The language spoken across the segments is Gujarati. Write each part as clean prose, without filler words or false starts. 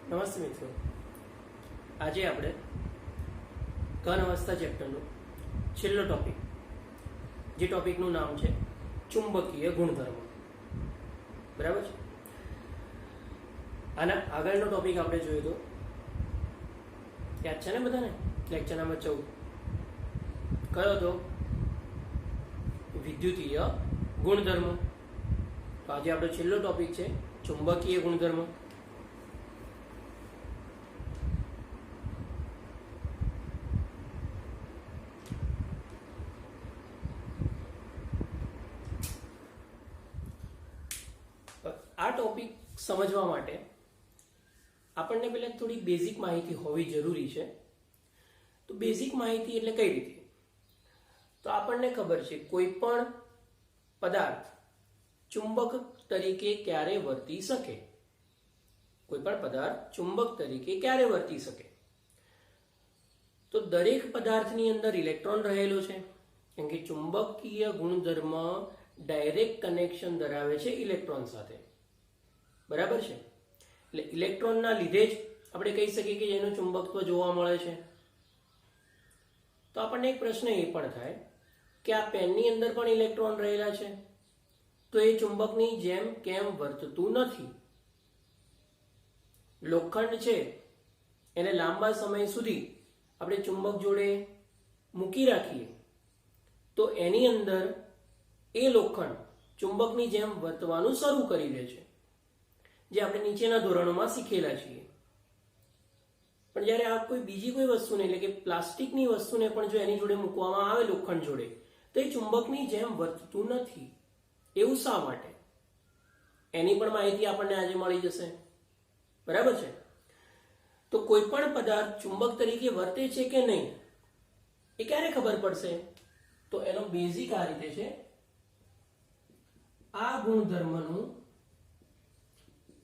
નમસ્તે મિત્રો, આજે આપણે ઘન અવસ્થા ચેપ્ટરનો છેલ્લો ટોપિક, જે ટોપિકનું નામ છે ચુંબકીય ગુણધર્મ. બરાબર છે. આના આગળનો ટોપિક આપણે જોયો તો યાદ છે ને બધાને? લેક્ચર નંબર 14 કયો હતો? વિદ્યુતીય ગુણધર્મ. તો આજે આપણો છેલ્લો ટોપિક છે ચુંબકીય ગુણધર્મ. આ ટોપિક સમજવા માટે આપણને પહેલા થોડી બેઝિક માહિતી હોવી જરૂરી છે. તો બેઝિક માહિતી એટલે કઈ રીતે? તો આપણને ખબર છે કોઈ પણ પદાર્થ ચુંબક તરીકે ક્યારે વર્તી શકે. કોઈ પણ પદાર્થ ચુંબક તરીકે ક્યારે વર્તી શકે? તો દરેક પદાર્થની અંદર ઇલેક્ટ્રોન રહેલો છે, કેમ કે ચુંબકીય ગુણધર્મ ડાયરેક્ટ કનેક્શન ધરાવે છે ઇલેક્ટ્રોન સાથે. બરાબર છે. એટલે ઇલેક્ટ્રોનના લીધે જ આપણે કહી શકીએ કે એનું ચુંબકત્વ જોવા મળે છે. તો આપણને એક પ્રશ્ન એ પણ થાય કે આ પેનની અંદર પણ ઇલેક્ટ્રોન રહેલા છે, તો એ ચુંબકની જેમ કેમ વર્તતું નથી? લોખંડ છે એને લાંબા સમય સુધી આપણે ચુંબક જોડે મૂકી રાખીએ તો એની અંદર એ લોખંડ ચુંબકની જેમ વર્તવાનું શરૂ કરી દે છે, જે આપણે નીચેના ધોરણોમાં શીખેલા છીએ. પણ જ્યારે આ કોઈ બીજી કોઈ વસ્તુને, એટલે કે પ્લાસ્ટિકની વસ્તુને પણ જો એની જોડે મૂકવામાં આવે લોખંડ જોડે, તો એ ચુંબકની જેમ વર્તતું નથી. એવું શા માટે? એની પણ માહિતી આપણને આજે મળી જશે. બરાબર છે. તો કોઈ પણ પદાર્થ ચુંબક તરીકે વર્તે છે કે નહીં એ ક્યારે ખબર પડશે? તો એનો બેઝિક આ રીતે છે. આ ગુણધર્મનું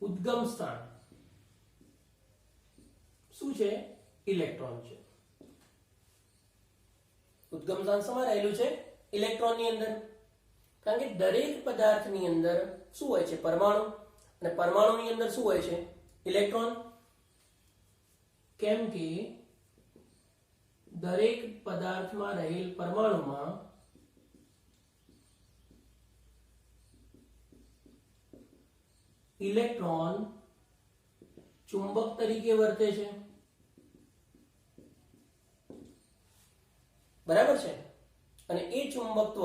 ઉદ્ગમ સ્થાન શું છે? ઇલેક્ટ્રોન છે. ઉદ્ગમ સ્થાન શેમાં રહેલું છે? ઇલેક્ટ્રોનની અંદર. કારણ કે દરેક પદાર્થની અંદર શું હોય છે? પરમાણુ. અને પરમાણુની અંદર શું હોય છે? ઇલેક્ટ્રોન. કેમ કે દરેક પદાર્થમાં રહેલ પરમાણુમાં ઇલેક્ટ્રોન ચુંબક તરીકે વર્તે છે. બરાબર છે. અને એ ચુંબકત્વ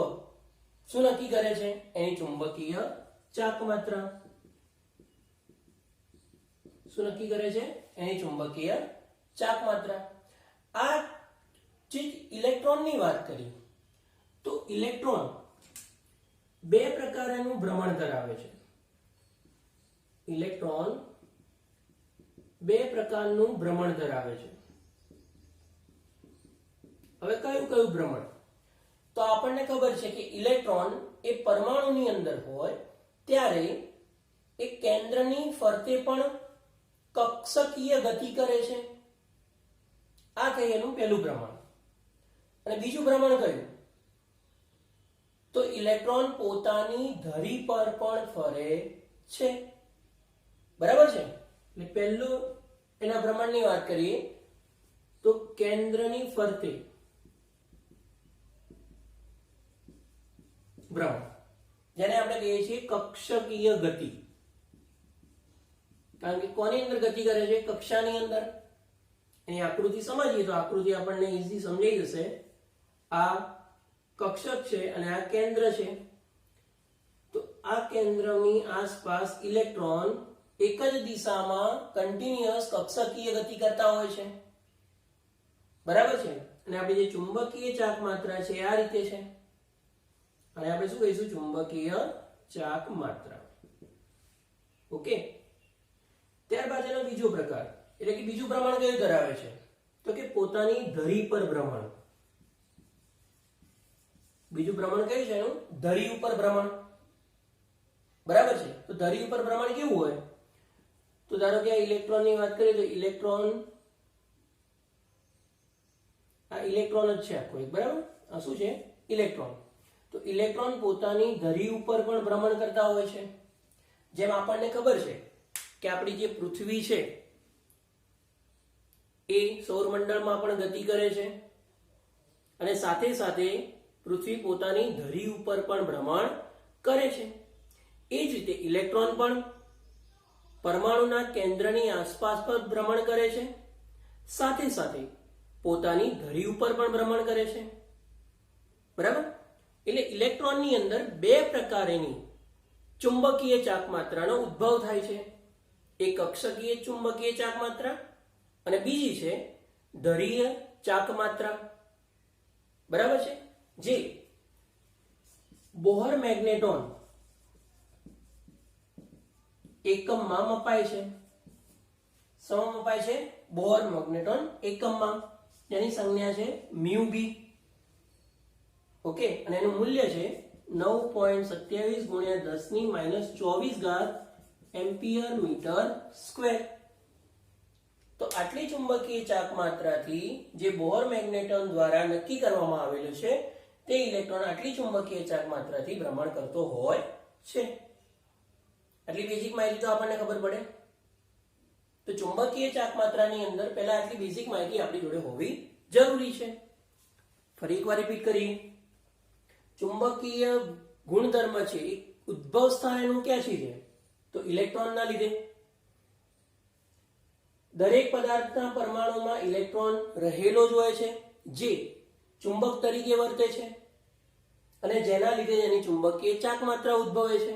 શું નક્કી કરે છે? એની ચુંબકીય ચાક માત્રા. શું નક્કી કરે છે? એની ચુંબકીય ચાક માત્રા. આ જે ઇલેક્ટ્રોનની વાત કરી, તો ઇલેક્ટ્રોન બે પ્રકારનું ભ્રમણ ધરાવે છે. ઇલેક્ટ્રોન બે પ્રકારનું ભ્રમણ ધરાવે છે. હવે કયું કયું ભ્રમણ? તો આપણને ખબર છે કે ઇલેક્ટ્રોન એ પરમાણુની અંદર હોય ત્યારે એ કેન્દ્રની ફરતે પણ કક્ષકીય ગતિ કરે છે. આ કહીએ એનું પહેલું ભ્રમણ. અને બીજું ભ્રમણ કયું? તો ઇલેક્ટ્રોન પોતાની ધરી પર પણ ફરે છે. બરાબર છે. એટલે પહેલું એના ભ્રમણની વાત કરીએ તો કેન્દ્રની ફરતે ભ્રમણ, જેને આપણે કહીએ છીએ કક્ષકીય ગતિ. કારણ કે કોની અંદર ગતિ કરે છે? કક્ષાની અંદર. એની આકૃતિ સમજીએ તો આકૃતિ આપણને ઈઝી સમજાઈ જશે. આ કક્ષક છે અને આ કેન્દ્ર છે. તો આ કેન્દ્રની આસપાસ ઇલેક્ટ્રોન એક જ દિશામાં કન્ટિન્યુઅસ કક્ષકીય ગતિ કરતા હોય છે. બરાબર છે. અને આપણી જે ચુંબકીય ચાક માત્રા છે આ રીતે છે. અને આપણે શું કહીશું? ચુંબકીય ચાક માત્રા. ઓકે. ત્યારબાદ એનો બીજો પ્રકાર, એટલે કે બીજું ભ્રમણ કયું ધરાવે છે? તો કે પોતાની ધરી પર ભ્રમણ. બીજું ભ્રમણ કયું છે એનું? ધરી ઉપર ભ્રમણ. બરાબર છે. તો ધરી ઉપર ભ્રમણ કેવું હોય? તો ધારો કે આ ઇલેક્ટ્રોનની વાત કરીએ તો ઇલેક્ટ્રોન, આ ઇલેક્ટ્રોન જ છે આખો એક. બરાબર. આ શું છે? ઇલેક્ટ્રોન. તો ઇલેક્ટ્રોન પોતાની ધરી ઉપર પણ ભ્રમણ કરતા હોય છે. જેમ આપણને ખબર છે કે આપણી જે પૃથ્વી છે એ સૌરમંડળમાં પણ ગતિ કરે છે અને સાથે સાથે પૃથ્વી પોતાની ધરી ઉપર પણ ભ્રમણ કરે છે. એ જ રીતે ઇલેક્ટ્રોન પણ પરમાણુના કેન્દ્રની આસપાસ પણ ભ્રમણ કરે છે, સાથે સાથે પોતાની ધરી ઉપર પણ ભ્રમણ કરે છે. બરાબર? એટલે ઇલેક્ટ્રોનની અંદર બે પ્રકારની ચુંબકીય ચાકમાત્રાનો ઉદ્ભવ થાય છે. એક કક્ષકીય ચુંબકીય ચાકમાત્રા અને બીજી છે ધરીય ચાકમાત્રા. બરાબર છે? જે બોહર મેગ્નેટોન એકમમાં મપાય છે. શેમાં મપાય છે? બોહર મેગ્નેટોન એકમમાં, જેની સંજ્ઞા છે મ્યુ બી. ઓકે, અને એનું મૂલ્ય છે 9.27 ગુણ્યા 10⁻²4 એમ્પિયર મીટર સ્ક્વેર. તો આટલી ચુંબકીય ચાકમાત્રાથી જે બોહર મેગ્નેટોન દ્વારા નક્કી કરવામાં આવેલું છે તે ઇલેક્ટ્રોન આટલી ચુંબકીય ચાકમાત્રાથી ભ્રમણ કરતો હોય છે. આટલી બેઝિક માહિતી તો આપણને ખબર પડે. તો ચુંબકીય ચાકમાત્રાની અંદર પહેલા આટલી બેઝિક માહિતી આપણી જોડે હોવી જરૂરી છે. ફરી એકવાર રિપીટ કરીએ. ચુંબકીય ગુણધર્મ છે એ ઉદ્ભવ સ્થાન એનું ક્યાંથી છે? તો ઇલેક્ટ્રોનના લીધે. દરેક પદાર્થના પરમાણુમાં ઇલેક્ટ્રોન રહેલો જ હોય છે, જે ચુંબક તરીકે વર્તે છે અને જેના લીધે એની ચુંબકીય ચાકમાત્રા ઉદ્ભવે છે.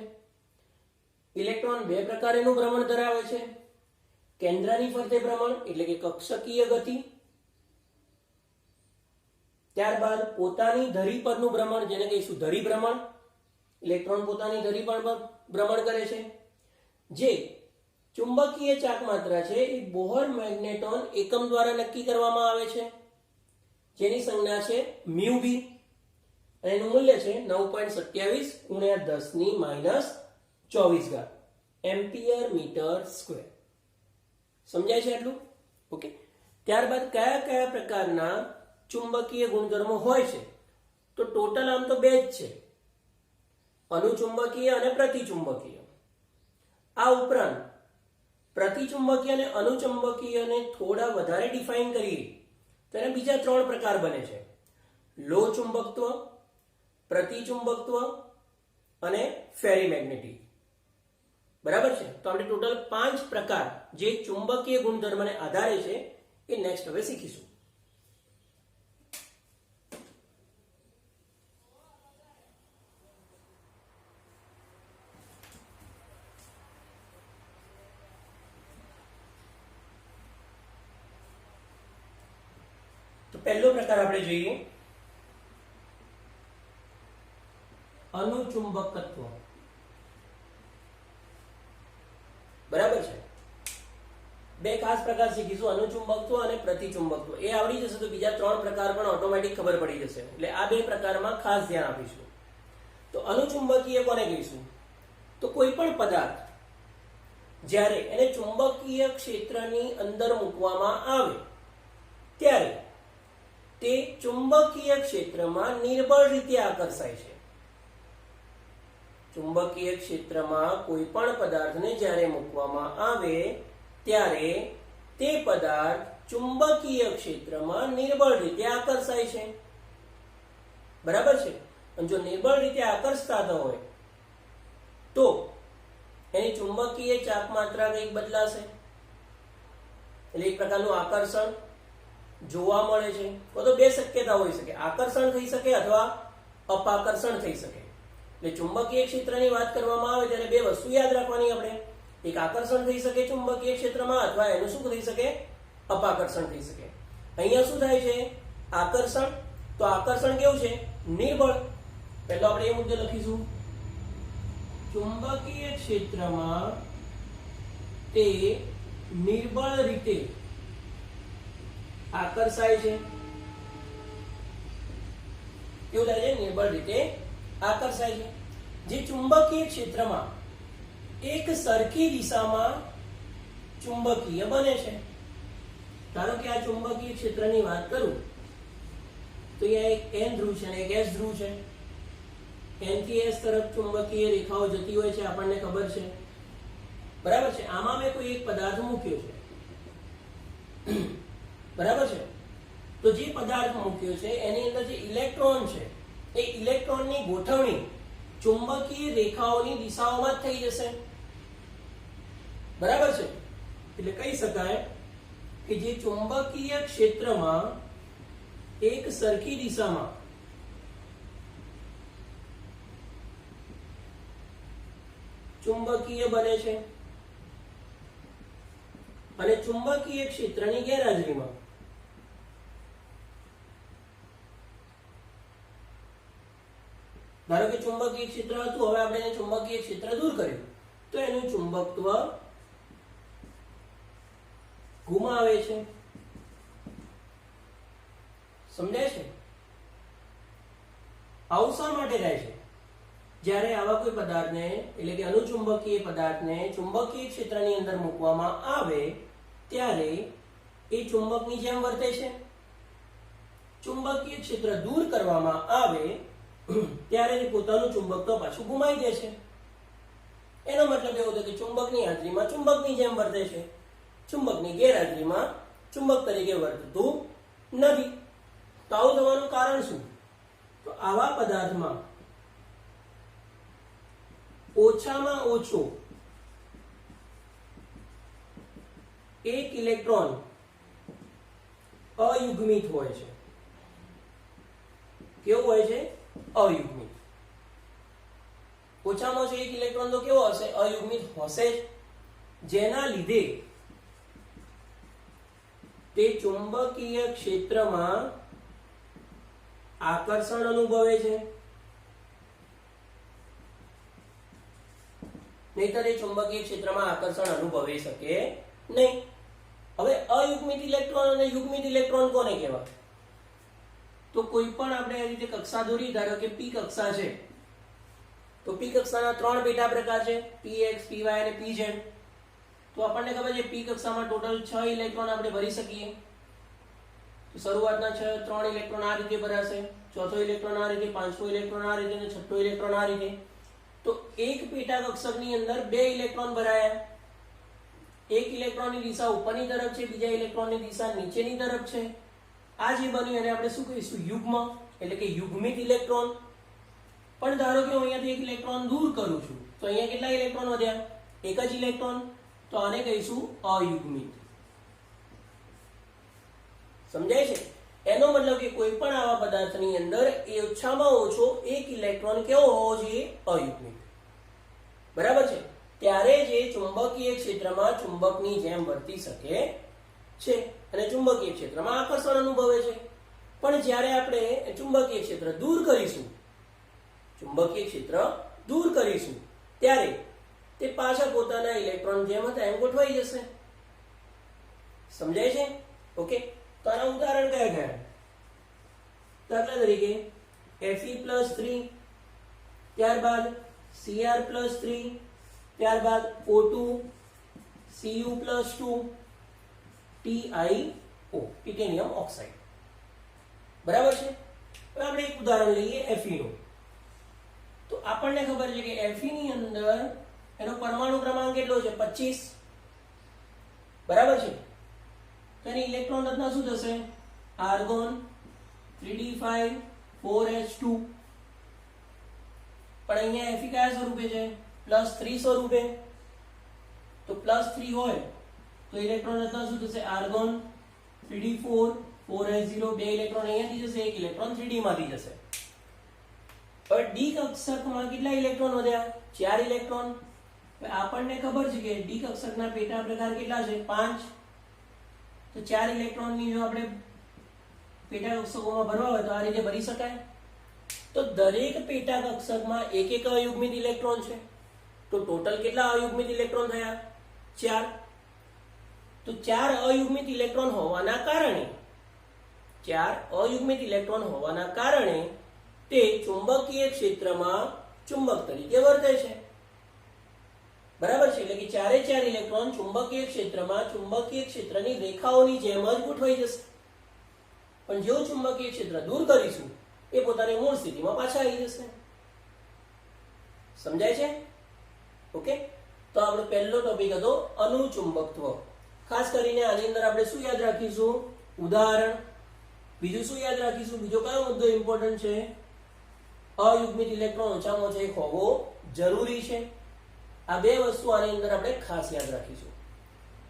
ઇલેક્ટ્રોન બે પ્રકારનું ભ્રમણ ધરાવે છે. કેન્દ્રની ફરતે ભ્રમણ એટલે કે કક્ષકીય ગતિ, ત્યારબાદ પોતાની ધરી પરનું ભ્રમણ જેને કહીશું ધરી ભ્રમણ. ઇલેક્ટ્રોન પોતાની ધરી પર ભ્રમણ કરે છે. જે ચુંબકીય ચાકમાત્રા છે એ બોહર મેગ્નેટોન એકમ દ્વારા નક્કી કરવામાં આવે છે, જેની સંજ્ઞા છે મ્યુ બી અને એનું મૂલ્ય છે 9.27 ગુણ્યા 10⁻²4 એમ્પિયર મીટર સ્ક્વેર. સમજાય છે આટલું? ઓકે. ત્યારબાદ કયા કયા પ્રકારના ચુંબકીય ગુણધર્મો હોય છે? તો ટોટલ આમ તો બે જ છે, અનુચુંબકીય અને પ્રતિચુંબકીય. આ ઉપરાંત પ્રતિચુંબકીય અને અનુચુંબકીયને થોડા વધારે ડિફાઇન કરીએ તો એને બીજા ત્રણ પ્રકાર બને છે: લો ચુંબકત્વ, પ્રતિચુંબકત્વ અને ફેરીમેગ્નેટિક. બરાબર છે? તો આપણે ટોટલ 5 પ્રકાર જે ચુંબકીય ગુણધર્મને આધારે છે એ નેક્સ્ટ હવે શીખીશું. તો પહેલો પ્રકાર આપણે જોઈએ અનુચુંબકત્વ. બરાબર છે? બે ખાસ પ્રકાર શીખીશું, અનુચુંબકત્વ અને પ્રતિચુંબકત્વ. એ આવડી જશે તો બીજા 3 પ્રકાર પણ ઓટોમેટિક ખબર પડી જશે. એટલે આ બે પ્રકારમાં ખાસ ધ્યાન આપીશું. તો અનુચુંબકીય કોને કહીશું? તો કોઈ પણ પદાર્થ જ્યારે એને ચુંબકીય ક્ષેત્રની અંદર મૂકવામાં આવે ત્યારે તે ચુંબકીય ક્ષેત્રમાં નિર્બળ રીતે આકર્ષાય છે. ચુંબકીય ક્ષેત્રમાં કોઈ પણ પદાર્થને જ્યારે મૂકવામાં આવે ત્યારે તે પદાર્થ ચુંબકીય ક્ષેત્રમાં નિર્બળ રીતે આકર્ષાય છે. બરાબર છે? અને જો નિર્બળ રીતે આકર્ષતા હોય તો એની ચુંબકીય ચાકમાત્રા કંઈક બદલાશે. એટલે એક પ્રકારનું આકર્ષણ જોવા મળે છે. તો બે શક્યતા હોઈ શકે, આકર્ષણ થઈ શકે અથવા અપાકર્ષણ થઈ શકે. એટલે ચુંબકીય ક્ષેત્રની વાત કરવામાં આવે ત્યારે બે વસ્તુ યાદ રાખવાની આપણે. એક આકર્ષણ થઈ શકે ચુંબકીય ક્ષેત્રમાં અથવા એનું શું થઈ શકે? અપાકર્ષણ થઈ શકે. અહીંયા શું થાય છે? આકર્ષણ. તો આકર્ષણ કેવું છે? નિર્બળ. પહેલા આપણે એ મુદ્દે લખીશું, ચુંબકીય ક્ષેત્રમાં તે નિર્બળ રીતે આકર્ષાય છે. કેવું થાય છે? નિર્બળ રીતે આકર્ષાય છે. જે ચુંબકીય ક્ષેત્રમાં એક સરખી દિશામાં ચુંબકીય બને છે. ધારો કે આ ચુંબકીય ક્ષેત્રની વાત કરું તો અહીંયા એક N ધ્રુવ છે અને એક S ધ્રુવ છે. N થી S તરફ ચુંબકીય રેખાઓ જતી હોય છે, આપણને ખબર છે. બરાબર છે? આમાં મેં કોઈ એક પદાર્થ મૂક્યો છે બરાબર છે. તો જે પદાર્થ મૂક્યો છે એની અંદર જે ઇલેક્ટ્રોન છે એ ઇલેક્ટ્રોનની ગોઠવણી ચુંબકીય રેખાઓની દિશાઓમાં જ થઈ જશે. બરાબર છે. એટલે કહી શકાય કે જે ચુંબકીય ક્ષેત્રમાં એક સરખી દિશામાં ચુંબકીય બને છે અને ચુંબકીય ક્ષેત્રની ગેરહાજરીમાં ધારો કે ચુંબકીય ક્ષેત્ર હતું, હવે આપણે એને ચુંબકીય ક્ષેત્ર દૂર કર્યું તો એનું ચુંબકત્વ ગુમાવે છે. સમજાય છે? આવું શા માટે થાય છે? જ્યારે આવા કોઈ પદાર્થને એટલે કે અનુચુંબકીય પદાર્થને ચુંબકીય ક્ષેત્રની અંદર મૂકવામાં આવે ત્યારે એ ચુંબકની જેમ વર્તે છે. ચુંબકીય ક્ષેત્ર દૂર કરવામાં આવે ત્યારે એ પોતાનું ચુંબકત્વ પાછું ગુમાવી દે છે. એનો મતલબ એવો થાય કે ચુંબકની હાજરીમાં ચુંબકની જેમ વર્તે છે, ચુંબકની ગેરહાજરીમાં ચુંબક તરીકે વર્તતું નથી. તો આવું થવાનું કારણ શું? તો આવા પદાર્થમાં ઓછામાં ઓછો એક ઇલેક્ટ્રોન અયુગ્મિત હોય છે. કેવું હોય છે? અયુગ્મિત. ઓછામાં ઓછો એક ઇલેક્ટ્રોન તો કેવો હશે? અયુગ્મિત હશે જ. જેના લીધે તે ચુંબકીય ક્ષેત્રમાં આકર્ષણ અનુભવે છે. નહીતર એ ચુંબકીય ક્ષેત્રમાં આકર્ષણ અનુભવી શકે નહીં. હવે અયુગ્મિત ઇલેક્ટ્રોન અને યુગ્મિત ઇલેક્ટ્રોન કોને કહેવાય? તો કોઈ પણ આપણે આ રીતે કક્ષા દોરી, ધારો કે પી કક્ષા છે તો પી કક્ષાના 3 પેટા પ્રકાર છે, px, py અને pz. તો આપણને ખબર છે પી કક્ષામાં ટોટલ 6 ઇલેક્ટ્રોન આપણે ભરી શકીએ. તો શરૂઆતના 3 ઇલેક્ટ્રોન આ રીતે ભરાશે, ચોથો ઇલેક્ટ્રોન આ રીતે, પાંચમો ઇલેક્ટ્રોન આ રીતે અને છઠ્ઠો ઇલેક્ટ્રોન આ રીતે. તો એક પેટા કક્ષકની અંદર 2 ઇલેક્ટ્રોન ભરાયા. એક ઇલેક્ટ્રોનની દિશા ઉપરની તરફ છે, બીજા ઇલેક્ટ્રોનની દિશા નીચેની તરફ છે. આ જે બન્યું એને આપણે શું કહીશું? યુગ્મ એટલે કે યુગ્મિત ઇલેક્ટ્રોન. પણ ધારો કે હું અહીંયાથી એક ઇલેક્ટ્રોન દૂર કરું છું તો અહીંયા કેટલા ઇલેક્ટ્રોન વધ્યા? એક જ ઇલેક્ટ્રોન. તો આને કહીશું અયુગ્મિત. સમજાય છે? એનો મતલબ કે કોઈ પણ આવા પદાર્થની અંદર એ ઓછામાં ઓછો એક ઇલેક્ટ્રોન કેવો હોવો જોઈએ? અયુગ્મિત. બરાબર છે? ત્યારે જે ચુંબકીય ક્ષેત્રમાં ચુંબકની જેમ વર્તી શકે છે અને ચુંબકીય ક્ષેત્રમાં આકર્ષણ અનુભવે છે. પણ જ્યારે આપણે ચુંબકીય ક્ષેત્ર દૂર કરીશું ત્યારે તે પાછા પોતાના ઇલેક્ટ્રોન જેમ હતા એમ ગોઠવાઈ જશે. સમજાય છે? ઓકે. તો આના ઉદાહરણ કયા કયા? દાખલા તરીકે Fe+3, ત્યારબાદ Cr+3, ત્યારબાદ O2, Cu+2, TiO, titanium oxide. બરાબર છે? હવે આપણે એક ઉદાહરણ લઈએ Fe નું. તો આપણને ખબર છે કે Fe ની અંદર એનો પરમાણુ ક્રમાંક કેટલો છે? 25. બરાબર છે? તો એની ઇલેક્ટ્રોન રચના શું થશે? Argon 3d5 4h2. પણ અહીંયા Fe કયા સ્વરૂપે છે? +3 સ્વરૂપે. તો +3 હોય તો ઇલેક્ટ્રોન રચના શું થશે? Argon 3d4 4h0. 2 ઇલેક્ટ્રોન અહીંયાથી જશે, એક ઇલેક્ટ્રોન 3d માંથી જશે. હવે ડી કક્ષકમાં કેટલા ઇલેક્ટ્રોન વધ્યા? 4 ઇલેક્ટ્રોન. આપણને ખબર છે કે ડી કક્ષકના પેટા પ્રકાર કેટલા છે? 5. તો 4 ઇલેક્ટ્રોનની જો આપણે પેટા કક્ષકોમાં ભરવા હોય તો આ રીતે ભરી શકાય. તો દરેક પેટા કક્ષકમાં એક એક અયુગ્મિત ઇલેક્ટ્રોન છે. તો ટોટલ કેટલા અયુગ્મિત ઇલેક્ટ્રોન થયા? 4. તો 4 અયુગ્મિત ઇલેક્ટ્રોન હોવાના કારણે તે ચુંબકીય ક્ષેત્રમાં ચુંબક તરીકે વર્તે છે. બરાબર છે? એટલે કે 4 ઇલેક્ટ્રોન ચુંબકીય ક્ષેત્રમાં ચુંબકીય ક્ષેત્રની રેખાઓની જેમ જ ગોઠવાઈ જશે. પણ જો ચુંબકીય ક્ષેત્ર દૂર કરીશું એ પોતાની મૂળ સ્થિતિમાં પાછા આવી જશે. સમજાય છે? ઓકે. તો આપણો પહેલો ટોપિક હતો અનુચુંબકત્વ. ખાસ કરીને આની અંદર આપણે શું યાદ રાખીશું? ઉદાહરણ. બીજું શું યાદ રાખીશું? બીજો કયો મુદ્દો ઇમ્પોર્ટન્ટ છે? અયુગ્મિત ઇલેક્ટ્રોન ઓછામાં ઓછો એક હોવો જરૂરી છે. આ બે વસ્તુ આની અંદર આપણે ખાસ યાદ રાખીશું.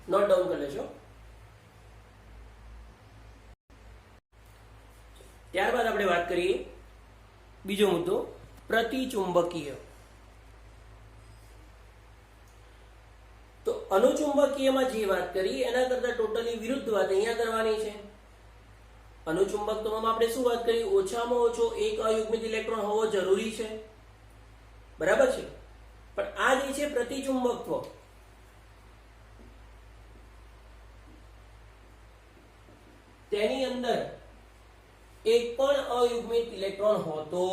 નોટ ડાઉન કરી લેશો. ત્યારબાદ આપણે વાત કરીએ બીજો મુદ્દો, પ્રતિચુંબકીય. તો અનુચુંબકીયમાં જે વાત કરી એના કરતા ટોટલી વિરુદ્ધ વાત અહીંયા કરવાની છે. અનુચુંબકત્વમાં આપણે શું વાત કરી? ઓછામાં ઓછો એક અયુગ્મિત ઇલેક્ટ્રોન હોવો જરૂરી છે, બરાબર છે. પણ આ જે છે પ્રતિચુંબકત્વ, તેની અંદર એક પણ અયુગ્મિત ઇલેક્ટ્રોન હોતો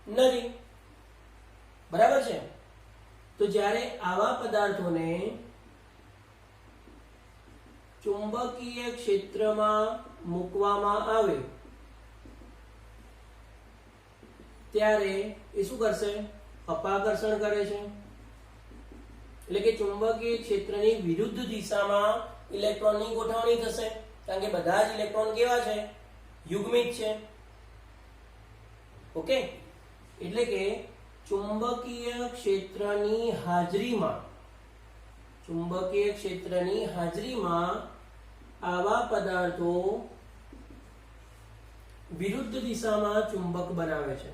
નથી, બરાબર છે. તો જ્યારે આવા પદાર્થોને ચુંબકીય ક્ષેત્રમાં મૂકવામાં આવે ત્યારે એ શું કરશે? અપાકર્ષણ કરે છે. એટલે કે ચુંબકીય ક્ષેત્રની વિરુદ્ધ દિશામાં ઇલેક્ટ્રોનની ગોઠવણી થશે, કારણ કે બધા જ ઇલેક્ટ્રોન કેવા છે? યુગ્મિત છે. ઓકે, એટલે કે ચુંબકીય ક્ષેત્રની હાજરીમાં આવા પદાર્થો વિરુદ્ધ દિશામાં ચુંબક બનાવે છે.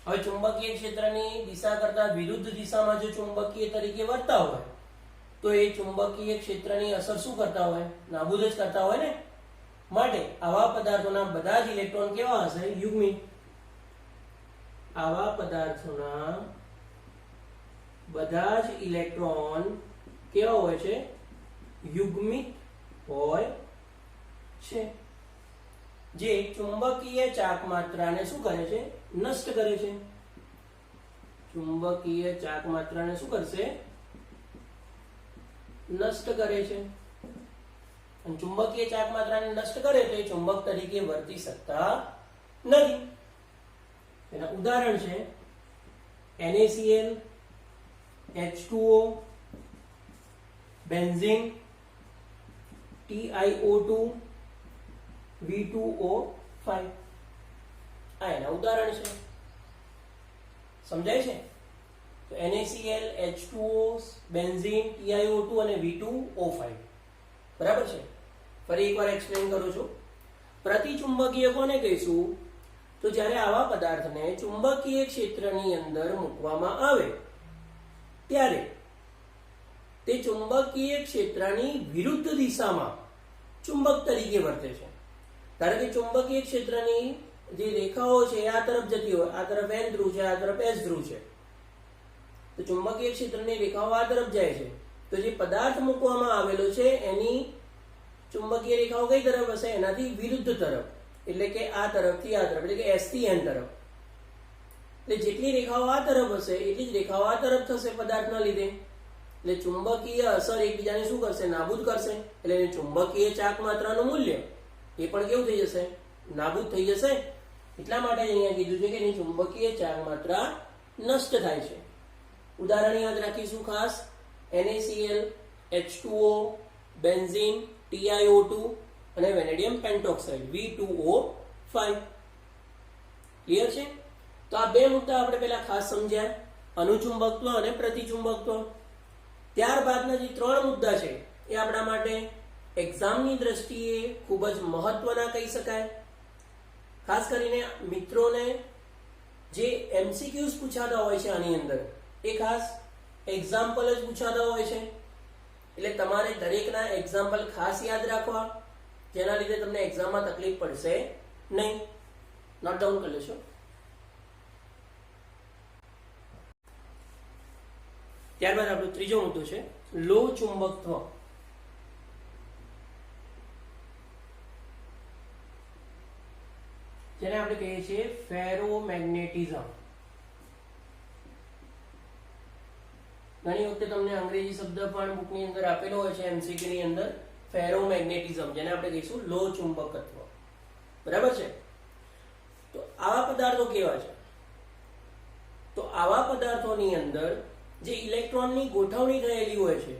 હવે ચુંબકીય ક્ષેત્રની દિશા કરતા વિરુદ્ધ દિશામાં જો ચુંબકીય તરીકે વર્તા હોય તો એ ચુંબકીય ક્ષેત્રની અસર શું કરતા હોય? નાબૂદ જ કરતા હોય ને. માટે આવા પદાર્થોના બધા જ ઇલેક્ટ્રોન કેવા હશે? યુગ્મિત. આવા પદાર્થોના બધા જ ઇલેક્ટ્રોન કેવા હોય છે? યુગ્મિત હોય છે, જે ચુંબકીય ચાકમાત્રાને શું કરે છે? નષ્ટ કરે છે. ચુંબકીય ચાકમાત્રાને શું કરશે? નષ્ટ કરે છે. અને ચુંબકીય ચાકમાત્રાને નષ્ટ કરે તો એ ચુંબક તરીકે વર્તી શકતા નથી. એના ઉદાહરણ છે NaCl, H2O, benzene, TiO2, V2O5. આ એના ઉદાહરણ છે. સમજાય છે? તો NaCl, H2O, બેન્ઝીન, TiO2 અને V2O5, બરાબર છે. ફરી એકવાર એક્સપ્લેન કરું છું. પ્રતિચુંબકીય કોને કહીશું? તો જ્યારે આવા પદાર્થને ચુંબકીય ક્ષેત્રની અંદર મૂકવામાં આવે ત્યારે તે ચુંબકીય ક્ષેત્રની વિરુદ્ધ દિશામાં ચુંબક તરીકે વર્તે છે. ધારો કે ચુંબકીય ક્ષેત્રની જે રેખાઓ છે આ તરફ જતી હોય, આ તરફ N ધ્રુવ છે, આ તરફ S ધ્રુવ છે, તો ચુંબકીય ક્ષેત્રની રેખાઓ આ તરફ જાય છે. તો જે પદાર્થ મૂકવામાં આવેલો છે એની ચુંબકીય રેખાઓ કઈ તરફ હશે? એનાથી વિરુદ્ધ તરફ, એટલે કે આ તરફથી આ તરફ, એટલે કે S થી N તરફ. એટલે જેટલી રેખાઓ આ તરફ હશે એટલી જ રેખાઓ આ તરફ થશે પદાર્થના લીધે. એટલે ચુંબકીય અસર એકબીજાને શું કરશે? નાબૂદ કરશે. એટલે એની ચુંબકીય ચાકમાત્રાનું મૂલ્ય એ પણ કેવું થઈ જશે? નાબૂદ થઈ જશે. એટલા માટે અહીંયા કીધું છે કે એની ચુંબકીય ચાકમાત્રા નષ્ટ થાય છે. ઉદાહરણ યાદ રાખીશું ખાસ: NaCl, H2O, બેન્ઝીન, TiO2 અને વેનેડિયમ પેન્ટોક્સાઇડ V2O5. ક્લિયર છે? તો આ બે મુદ્દા આપણે પહેલા ખાસ સમજ્યા, અનુચુંબકત્વ અને પ્રતિચુંબકત્વ. ત્યારબાદના જે ત્રણ મુદ્દા છે એ આપણા માટે એક્ઝામની દ્રષ્ટિએ ખૂબ જ મહત્વના કહી શકાય. ખાસ કરીને મિત્રોને જે MCQs પૂછાતા હોય છે આની અંદર એ ખાસ એક્ઝામ્પલ જ પૂછાતા હોય છે. એટલે તમારે દરેકના એક્ઝામ્પલ ખાસ યાદ રાખવા, જેના લીધે તમને એક્ઝામમાં તકલીફ પડશે નહીં. નોટ ડાઉન કરી લેશો. ત્યારબાદ આપણો ત્રીજો મુદ્દો છે લો ચુંબકત્વ. જેને આપણે કહીએ છીએ ફેરોમેગ્નેટિઝમ. ઘણી વખતે તમને અંગ્રેજી શબ્દ પણ બુકની અંદર આપેલો હોય છે MCQ ની અંદર, ફેરોમેગ્નેટિઝમ, જેને આપણે કહીશું લો ચુંબકત્વ. બરાબર છે? તો આવા પદાર્થો કેવા છે? તો આવા પદાર્થોની અંદર જે ઇલેક્ટ્રોનની ગોઠવણી થયેલી હોય છે,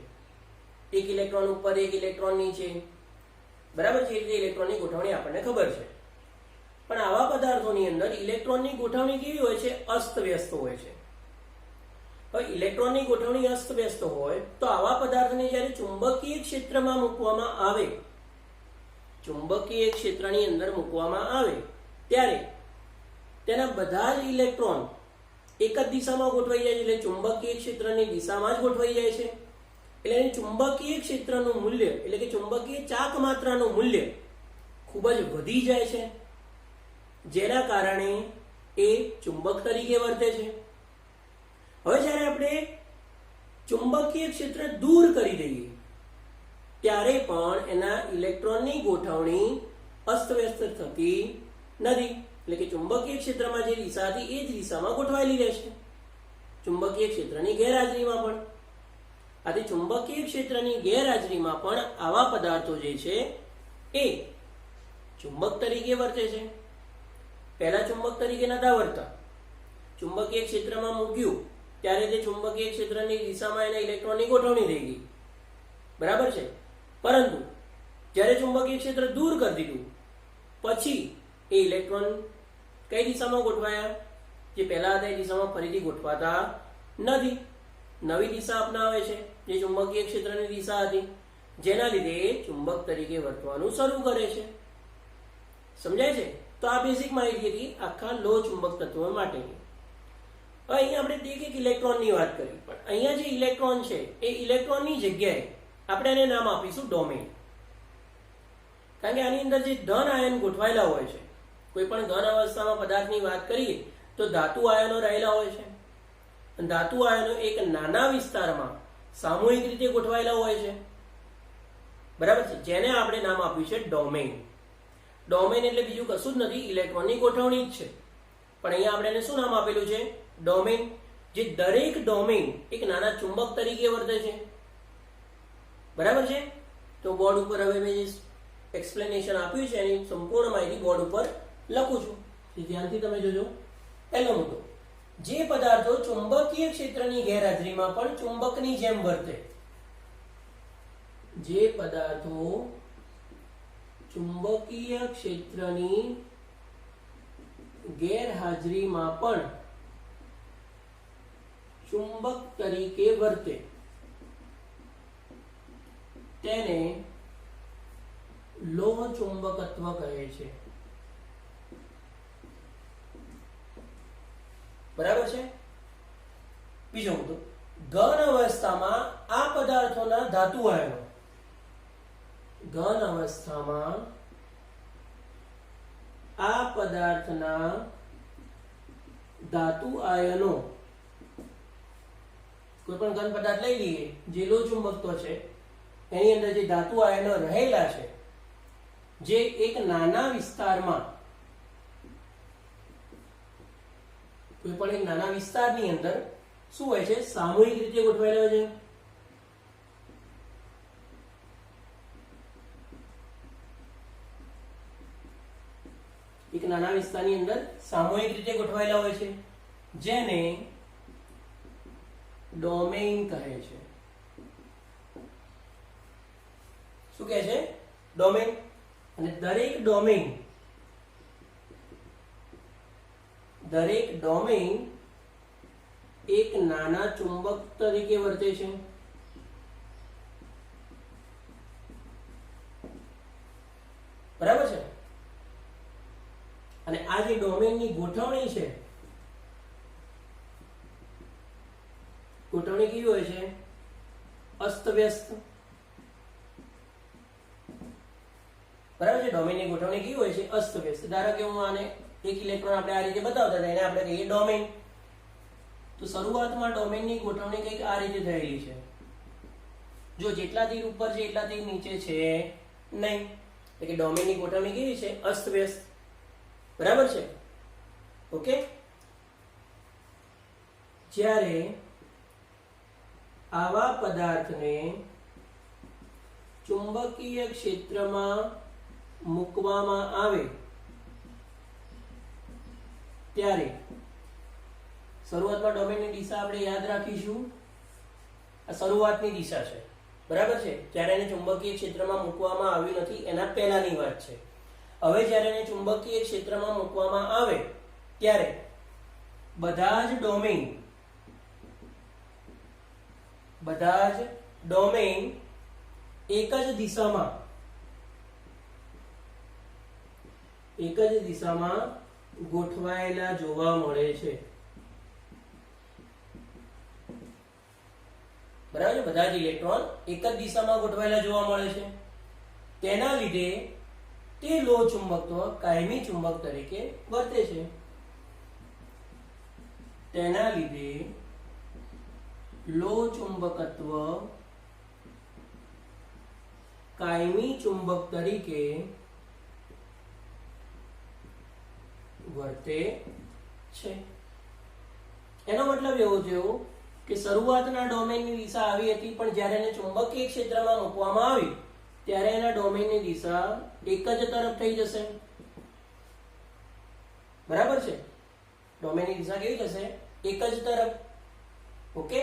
એક ઇલેક્ટ્રોન ઉપર એક ઇલેક્ટ્રોન નીચે, બરાબર છે, એ રીતે ઇલેક્ટ્રોનની ગોઠવણી આપણને ખબર છે. પણ આવા પદાર્થોની અંદર ઇલેક્ટ્રોનની ગોઠવણી કેવી હોય છે? અસ્તવ્યસ્ત હોય છે. હવે ઇલેક્ટ્રોનની ગોઠવણી અસ્તવ્યસ્ત હોય તો આવા પદાર્થને જ્યારે ચુંબકીય ક્ષેત્રમાં મૂકવામાં આવે, ચુંબકીય ક્ષેત્રની અંદર મૂકવામાં આવે ત્યારે તેના બધા જ ઇલેક્ટ્રોન એક જ દિશામાં ગોઠવાઈ જાય છે, એટલે ચુંબકીય ક્ષેત્રની દિશામાં જ ગોઠવાઈ જાય છે. એટલે એની ચુંબકીય ક્ષેત્રનું મૂલ્ય એટલે કે ચુંબકીય ચાક માત્રાનું મૂલ્ય ખૂબ જ વધી જાય છે, જેના કારણે એ ચુંબક તરીકે વર્તે છે. હવે જ્યારે આપણે ચુંબકીય ક્ષેત્ર દૂર કરી દઈએ ત્યારે પણ એના ઇલેક્ટ્રોનની ગોઠવણી અસ્તવ્યસ્ત થતી નથી. એટલે કે ચુંબકીય ક્ષેત્રમાં જે દિશા હતી એ જ દિશામાં ગોઠવાયેલી રહેશે, ચુંબકીય ક્ષેત્રની ગેરહાજરીમાં પણ. આથી ચુંબકીય ક્ષેત્રની ગેરહાજરીમાં પણ આવા પદાર્થો જે છે એ ચુંબક તરીકે વર્તે છે. પહેલા ચુંબક તરીકે નતા વર્તા, ચુંબકીય ક્ષેત્રમાં મૂક્યું ત્યારે તે ચુંબકીય ક્ષેત્રની દિશામાં એના ઇલેક્ટ્રોનની ગોઠવણી થઈ ગઈ, બરાબર છે. પરંતુ જ્યારે ચુંબકીય ક્ષેત્ર દૂર કરી દીધું પછી એ ઇલેક્ટ્રોન કઈ દિશામાં ગોઠવાયા? જે પહેલા હતા એ દિશામાં ફરીથી ગોઠવાતા નથી, નવી દિશા અપનાવે છે જે ચુંબકીય ક્ષેત્રની દિશા હતી, જેના લીધે ચુંબક તરીકે વર્તવાનું શરૂ કરે છે. સમજાય છે? તો આ બેઝિક માહિતી હતી આખા લો ચુંબક તત્વો માટેની. હવે અહીંયા આપણે એક ઇલેક્ટ્રોનની વાત કરી, પણ અહીંયા જે ઇલેક્ટ્રોન છે એ ઇલેક્ટ્રોનની જગ્યાએ આપણે એને નામ આપીશું ડોમેન. કારણ કે આની અંદર જે ધન આયન ગોઠવાયેલા હોય છે, કોઈ પણ ઘન અવસ્થામાં પદાર્થની વાત કરીએ તો ધાતુ આયનો રહેલા હોય છે. ધાતુ આયનો એક નાના વિસ્તારમાં સામૂહિક રીતે ગોઠવાયેલા હોય છે, બરાબર છે, જેને આપણે નામ આપ્યું છે ડોમેન. ડોમેન એટલે બીજું કશું જ નથી, ઇલેક્ટ્રોનની ગોઠવણી જ છે. પણ અહીંયા આપણે એને શું નામ આપેલું છે? ડોમેન. જે દરેક ડોમેન એક નાના ચુંબક તરીકે વર્તે છે, બરાબર છે. તો બોર્ડ ઉપર હવે મેં જે એક્સપ્લેનેશન આપ્યું છે એની સંપૂર્ણ માહિતી બોર્ડ ઉપર લખું છું, ધ્યાનથી તમે જોજો. પહેલો મુદ્દો, જે પદાર્થો ચુંબકીય ક્ષેત્રની ગેરહાજરીમાં પણ ચુંબકની જેમ વર્તે, જે પદાર્થો ચુંબકીય ક્ષેત્રની ગેરહાજરીમાં પણ ચુંબક તરીકે વર્તે તેને લોહ ચુંબકત્વ કહે છે, બરાબર છે. બીજો મુદ્દો, ઘન અવસ્થામાં આ પદાર્થોના ધાતુ આયનો, ઘન અવસ્થામાં આ પદાર્થના ધાતુ આયનો, કોઈ પણ ઘન પદાર્થ લઈ લઈએ જે લો ચુંબકત્વ છે એની અંદર જે ધાતુ આયનો રહેલા છે, જે એક નાના વિસ્તારમાં, કોઈ પણ એક નાના વિસ્તારની અંદર શું હોય છે? સામૂહિક રીતે ગોઠવાયેલા હોય છે. એક નાના વિસ્તારની અંદર સામૂહિક રીતે ગોઠવાયેલા હોય છે, જેને ડોમેઇન કહે છે. શું કહે છે? ડોમેઇન. અને દરેક ડોમેઇન એક નાના ચુંબક તરીકે વર્તે છે. બરાબર છે. અને આ જે ડોમેનની ગોઠવણી છે, ગોઠવણી કેવી હોય છે? અસ્તવ્યસ્ત. બરાબર છે. ડોમેનની ગોઠવણી કેવી હોય છે? અસ્તવ્યસ્ત. ધારો કે હું આને એક ઇલેક્ટ્રોન આપણે આ રીતે બતાવતા હતા, એને આપણે કહીએ ડોમેન. તો શરૂઆતમાં ડોમેનની ગોઠવણી કંઈક આ રીતે થયેલી છે. જો જેટલા તીર ઉપર છે એટલા તીર નીચે છે નહીં, એટલે કે ડોમેનની ગોઠવણી કેવી છે? અસ્તવ્યસ્ત. બરાબર છે. ઓકે. જ્યારે આવા પદાર્થને ચુંબકીય ક્ષેત્રમાં મૂકવામાં આવે ત્યારે શરૂઆતમાં ડોમેનની દિશા આપણે યાદ રાખીશું આ શરૂઆતની દિશા છે, બરાબર છે, જ્યારે એને ચુંબકીય ક્ષેત્રમાં મૂકવામાં આવ્યું નથી એના પહેલાની વાત છે. હવે જ્યારે એને ચુંબકીય ક્ષેત્રમાં મૂકવામાં આવે ત્યારે બધા જ ડોમેઇન એક જ દિશામાં ગોઠવાયેલા જોવા મળે છે. બરાબર, બધા જ ઇલેક્ટ્રોન એક જ દિશામાં ગોઠવાયેલા જોવા મળે છે. તેના લીધે તે લોહ ચુંબકત્વ કાયમી ચુંબક તરીકે વર્તે છે. તેના લીધે લોહ ચુંબકત્વ કાયમી ચુંબક તરીકે વર્તે છે. એનો મતલબ એવો થયો કે શરૂઆતના ડોમેનની દિશા આવી હતી, પણ જ્યારે એને ચુંબકીય ક્ષેત્રમાં મૂકવામાં આવી ત્યારે એના ડોમેનની દિશા એક જ તરફ થઈ જશે. બરાબર છે, ડોમેનની દિશા કેવી થશે? એક જ તરફ. ઓકે,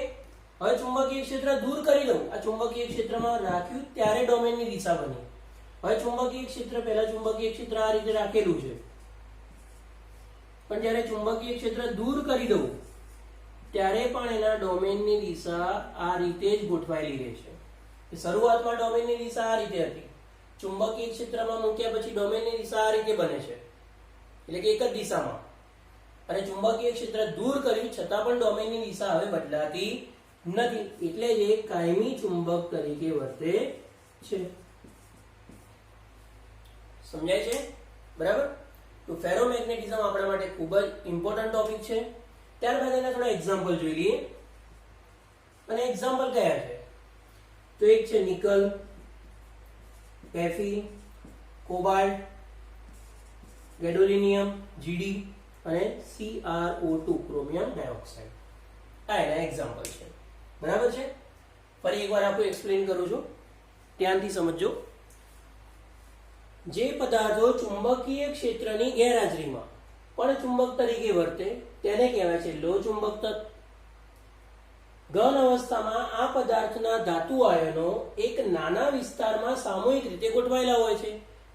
હવે ચુંબકીય ક્ષેત્ર દૂર કરી દઉં, આ ચુંબકીય ક્ષેત્રમાં રાખ્યું ત્યારે ડોમેનની દિશા બની. હવે ચુંબકીય ક્ષેત્ર, પહેલા ચુંબકીય ક્ષેત્ર આ રીતે રાખેલું છે, પણ જ્યારે ચુંબકીય ક્ષેત્ર દૂર કરી દઉં ત્યારે પણ એના ડોમેનની દિશા આ રીતે જ ગોઠવાયેલી રહે છે. શરૂઆતમાં ડોમેનની દિશા આ રીતે હતી, ચુંબકીય ક્ષેત્રમાં મૂક્યા પછી ડોમેનની દિશા આ રીતે બને છે, એટલે કે એક જ દિશામાં. અને ચુંબકીય ક્ષેત્ર દૂર કર્યું છતાં પણ ડોમેનની દિશા હવે બદલાતી નથી, એટલે જ એ કાયમી ચુંબક તરીકે વર્તે છે. સમજાય છે? બરાબર. તો ફેરોમેગ્નેટિઝમ આપણા માટે ખૂબ જ ઇમ્પોર્ટન્ટ ટોપિક છે. ત્યારબાદ એના થોડા એક્ઝામ્પલ જોઈ લઈએ. અને એક્ઝામ્પલ કયા છે? તો એક છે નિકલ, Fe, કોબાલ્ટ, ગેડોલિનિયમ Gd અને CrO2 ક્રોમિયમ ડાયોક્સાઇડ. આ એના એક્ઝામ્પલ છે. બરાબર છે. ફરી એકવાર આપું એક્સપ્લેન કરું છું, ધ્યાનથી સમજજો. જે પદાર્થો ચુંબકીય ક્ષેત્રની ગેરહાજરીમાં પણ ચુંબક તરીકે વર્તે તેને કહેવાય છે લોહ ચુંબક તત્વ. ઘન અવસ્થામાં આ પદાર્થના ધાતુ આયનો એક નાના વિસ્તારમાં સામૂહિક રીતે ગોઠવાયેલા હોય છે,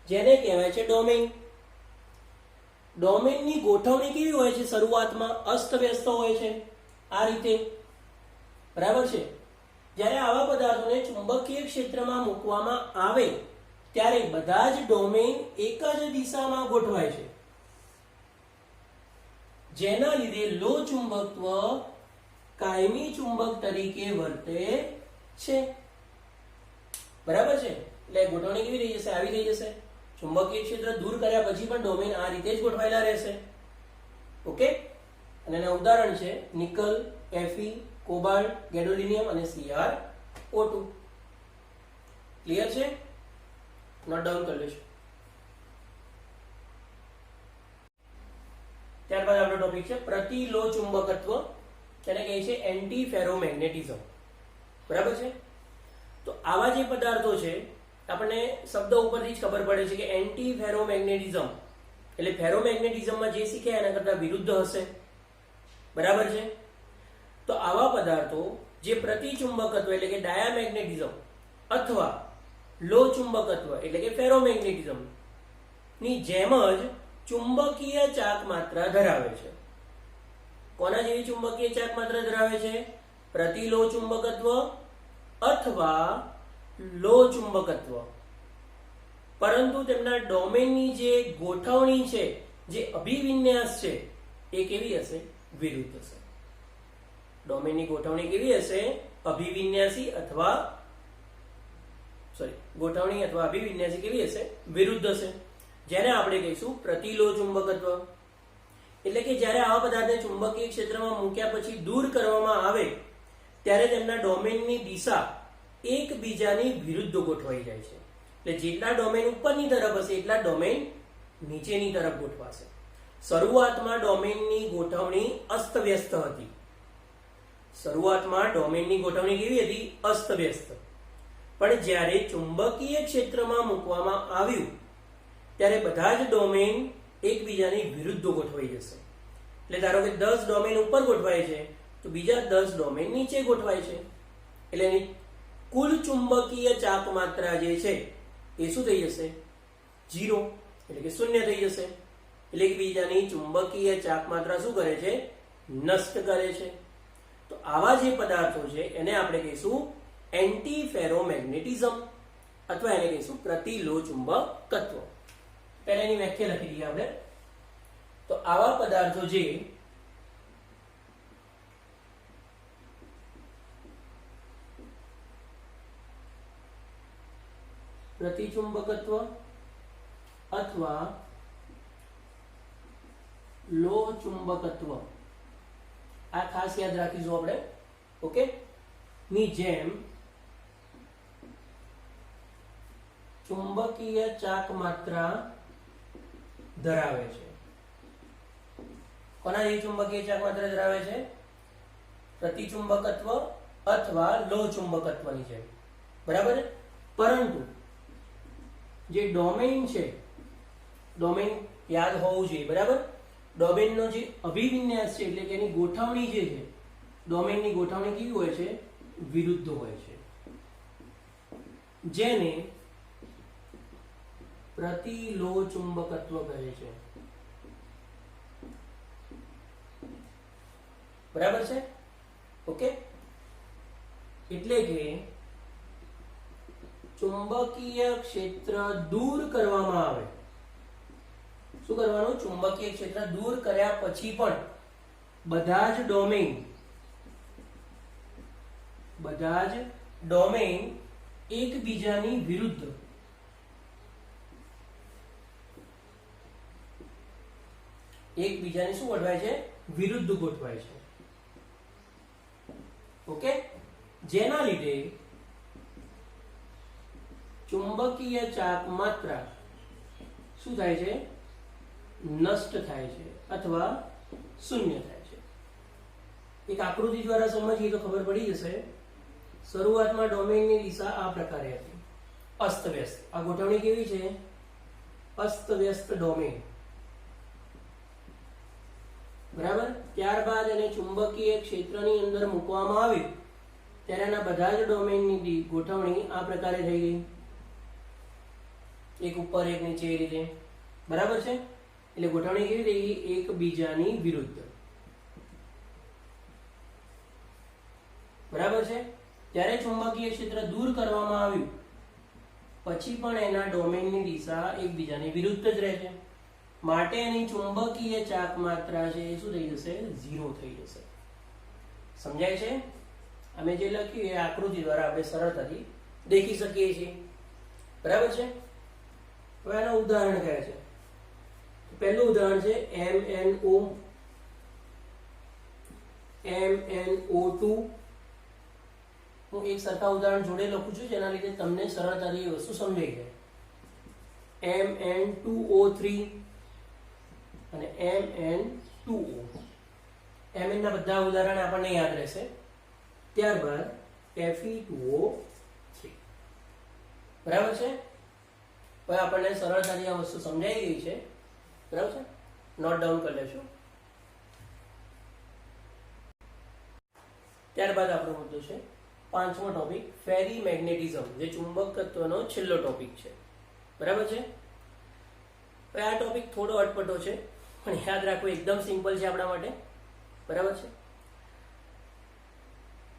જેને કહેવાય છે ડોમેઇન. ડોમેઇનની ગોઠવણી કેવી હોય છે? શરૂઆતમાં અસ્તવ્યસ્ત હોય છે, આ રીતે. બરાબર છે. જ્યારે આવા પદાર્થોને ચુંબકીય ક્ષેત્રમાં મૂકવામાં આવે ત્યારે બધા જ ડોમેઇન એક જ દિશામાં ગોઠવાય છે, જેના લીધે લોહ ચુંબકત્વ કાયમી ચુંબક તરીકે વર્તે છે. બરાબર છે. એટલે ગોઠવણી કેવી થઈ જશે? આવી થઈ જશે. ચુંબકીય ક્ષેત્ર દૂર કર્યા પછી પણ ડોમેન આ રીતે જ ગોઠવાયેલા રહેશે. ઓકે. અને એના ઉદાહરણ છે નિકલ, Fe, કોબાલ્ટ, ગેડોલિનિયમ અને CrO2. ક્લિયર છે? નોટ ડાઉન કરી લેશો. ત્યારબાદ આપણો ટોપિક છે પ્રતિલોહ ચુંબકત્વ, તેને કહે છે એન્ટી ફેરોમેગ્નેટિઝમ. બરાબર છે. તો આવા જે પદાર્થો છે, આપણને શબ્દ ઉપરથી જ ખબર પડે છે કે એન્ટી ફેરોમેગ્નેટિઝમ એટલે ફેરોમેગ્નેટિઝમમાં જે શીખ્યા એના કરતા વિરુદ્ધ હશે. બરાબર છે. તો આવા પદાર્થો જે પ્રતિચુંબકત્વ એટલે કે ડાયામેગ્નેટિઝમ અથવા લોહ ચુંબકત્વ એટલે કે ફેરોમેગ્નેટિઝમ ની જેમ જ ચુંબકીય ચાક માત્રા ધરાવે છે. કોના જેવી ચુંબકીય ચાક માત્રા ધરાવે છે? પ્રતિલોહ ચુંબકત્વ અથવા લોહ ચુંબકત્વ. પરંતુ તેમના ડોમેનની જે ગોઠવણી છે, જે અભિવિન્યાસ છે, એ કેવી હશે? વિરુદ્ધ હશે. ડોમેનની ગોઠવણી કેવી હશે? અભિવિન્યાસી અથવા ગોઠવણી અથવા અભિવિન્યાસી કેવી હશે? વિરુદ્ધ હશે. જેને આપણે કહીશું પ્રતિલોહ ચુંબકત્વ. એટલે કે જ્યારે આવા પદાર્થને ચુંબકીય ક્ષેત્રમાં મૂક્યા પછી દૂર કરવામાં આવે ત્યારે તેમના ડોમેનની દિશા એકબીજાની વિરુદ્ધ ગોઠવાઈ જાય છે. એટલે જેટલા ડોમેન ઉપરની તરફ હશે એટલા ડોમેન નીચેની તરફ ગોઠવાશે. શરૂઆતમાં ડોમેનની ગોઠવણી અસ્તવ્યસ્ત હતી. શરૂઆતમાં ડોમેનની ગોઠવણી કેવી હતી? અસ્તવ્યસ્ત. પણ જ્યારે ચુંબકીય ક્ષેત્રમાં મૂકવામાં આવ્યું ત્યારે બધા જ ડોમેન એકબીજાની વિરુદ્ધ ગોઠવાઈ જશે. એટલે ધારો કે 10 ડોમેન ઉપર ગોઠવાય છે તો બીજા 10 ડોમેન નીચે ગોઠવાય છે. એટલે એની કુલ ચુંબકીય ચાક માત્રા જે છે એ શું થઈ જશે? 0, એટલે કે શૂન્ય થઈ જશે. એટલે એકબીજાની ચુંબકીય ચાક માત્રા શું કરે છે? નષ્ટ કરે છે. તો આવા જે પદાર્થો છે એને આપણે કહીશું એન્ટી ફેરોમેગ્નેટિઝમ અથવા એને કહીશું પ્રતિલોચુંબકત્વ. પહેલા એની વ્યાખ્યા લખી દઈએ આપણે. તો આવા પદાર્થો જે પ્રતિચુંબકત્વ અથવા લો ચુંબકત્વ, આ ખાસ યાદ રાખીશું આપણે, ઓકે, ની જેમ ચુંબકીય ચાક માત્રા ધરાવે છે. કોના જેવી ચુંબકીય ચાક માત્રા ધરાવે છે? પ્રતિચુંબકત્વ અથવા લો ચુંબકત્વની જેમ. બરાબર છે? પરંતુ જે ડોમેઇન છે, ડોમેઇન યાદ હોવું જોઈએ. બરાબર? ડોમેઇનનો જે અભિવિન્યાસ છે એટલે કે એની ગોઠવણી જે છે, ડોમેઇનની ગોઠવણી કેવી હોય છે? વિરુદ્ધ હોય છે, જેને પ્રતિલોચુંબકત્વ કહે છે. બરાબર છે? ઓકે, એટલે કે ચુંબકીય ક્ષેત્ર દૂર કરવામાં આવે. શું કરવાનું? ચુંબકીય ક્ષેત્ર દૂર કર્યા પછી પણ બધા જ ડોમેઇન એકબીજાની વિરુદ્ધ શું ગોઠવાય છે? વિરુદ્ધ ગોઠવાય છે. ઓકે, જેના લીધે ચુંબકીય ચાક માત્રા શું થાય છે? નષ્ટ થાય છે અથવા શૂન્ય થાય છે. એક આકૃતિ દ્વારા સમજીએ તો ખબર પડી જશે. શરૂઆતમાં ડોમેઇનની દિશા આ પ્રકારે હતી, અસ્તવ્યસ્ત. આ ગોઠવણી કેવી છે? અસ્તવ્યસ્ત ડોમેઇન. બરાબર? ત્યારબાદ એને ચુંબકીય ક્ષેત્રની અંદર મૂકવામાં આવ્યું ત્યારે એના બધા જ ડોમેઇનની ગોઠવણી આ પ્રકારે થઈ ગઈ, એક ઉપર એક નીચે, એ રીતે. બરાબર છે? એટલે ગોઠવણી કેવી થઈ ગઈ? એકબીજાની વિરુદ્ધ. બરાબર છે? ત્યારે ચુંબકીય ક્ષેત્ર દૂર કરવામાં આવ્યું પછી પણ એના ડોમેઇનની દિશા એકબીજાની વિરુદ્ધ જ રહે છે. માટે એની ચુંબકીય ચાક માત્રા છે એ શું થઈ જશે? 0 થઈ જશે. સમજાય છે? અમે જે લખ્યું એ આકૃતિ દ્વારા આપણે સરળતાથી દેખી શકીએ છીએ. બરાબર છે? હવે આનું ઉદાહરણ કહે છે. પહેલું ઉદાહરણ છે MnO2. હું એક સરખા ઉદાહરણ જોડે લખું છું જેના લીધે તમને સરળતાથી એ વસ્તુ સમજાઈ જાય. Mn2O3 અને Mn2O. Mn ના બધા ઉદાહરણ આપણને યાદ રહેશે. ત્યારબાદ Fe2O3. બરાબર છે? હવે આપણને સરળતાથી આ વસ્તુ સમજાઈ ગઈ છે. બરાબર છે? નોટ ડાઉન કરી લેશું. ત્યારબાદ આપણો મુદ્દો છે પાંચમો ટોપિક, ફેરી મેગ્નેટિઝમ, જે ચુંબકત્વનો છેલ્લો ટોપિક છે. બરાબર છે? હવે આ ટોપિક થોડો અટપટો છે પણ યાદ રાખવું એકદમ સિમ્પલ છે આપણા માટે. બરાબર છે?